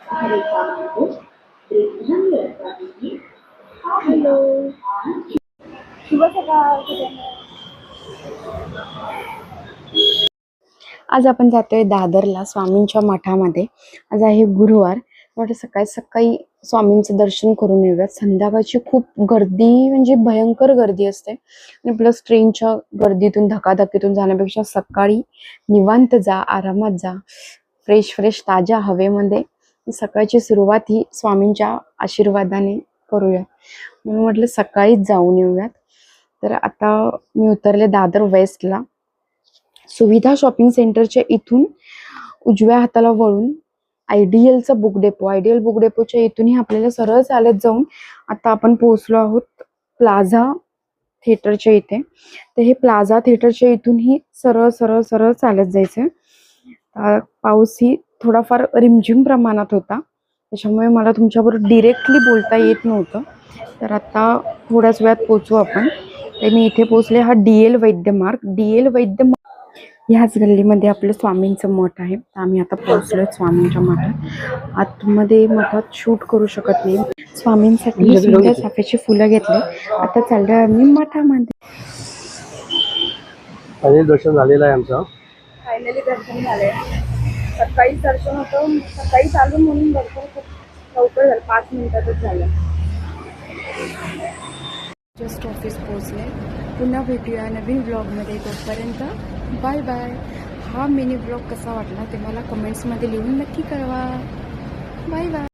Hello, शुभ सकाळ. आज आपण जातोय दादरला स्वामींच्या मठामध्ये. आज आहे गुरुवार. म्हणजे सकाळी सकाळी स्वामींचं दर्शन करून येऊयात. संध्याकाळची खूप गर्दी, म्हणजे भयंकर गर्दी असते आणि प्लस ट्रेनच्या गर्दीतून धकाधकीतून जाण्यापेक्षा सकाळी निवांत जा, आरामात जा, फ्रेश फ्रेश ताज्या हवेमध्ये सकाळची सुरुवात ही स्वामींच्या आशीर्वादाने करूया म्हणून म्हटलं सकाळीच जाऊन येऊयात. तर आता मी उतरले दादर वेस्टला. सुविधा शॉपिंग सेंटरच्या इथून उजव्या हाताला वळून आयडियलचा बुक डेपो, आयडियल बुक डेपोच्या इथूनही आपल्याला सरळ चालत जाऊन आता आपण पोहोचलो आहोत प्लाझा थिएटरच्या इथे. तर हे प्लाझा थिएटरच्या इथूनही सरळ सरळ सरळ चालत जायचंय. पाऊसही थोडाफार रिमझिम प्रमाणात होता, त्याच्यामुळे मला तुमच्याबरोबर डिरेक्टली बोलता येत नव्हतं. तर आता थोड्याच वेळात पोहोचू आपण. तर मी इथे पोहोचले. हा DL वैद्य मार्ग, DL वैद्य ह्याच गल्लीमध्ये आपलं स्वामींचं मठ आहे. आम्ही आता पोहोचलोय स्वामींच्या मठात. आतमध्ये मठात शूट करू शकत नाही. स्वामींसाठी सुंदर चाफ्याची फुलं घेतले. आता चाललोय आम्ही मठामध्ये. फायनली दर्शन झालेलं आहे आमचं. फायनली दर्शन झालंय. सकाळीच दर्शन होतं, सकाळी चालू म्हणून भरपूर खूप लवकर झालं, 5 मिनिटातच झालं. जस्ट ऑफिस पोहोचले. पुन्हा भेटूया नवीन ब्लॉगमध्ये. तोपर्यंत बाय बाय. हा मिनी ब्लॉग कसा वाटला ते मला कमेंट्समध्ये लिहून नक्की कळवा. Bye bye.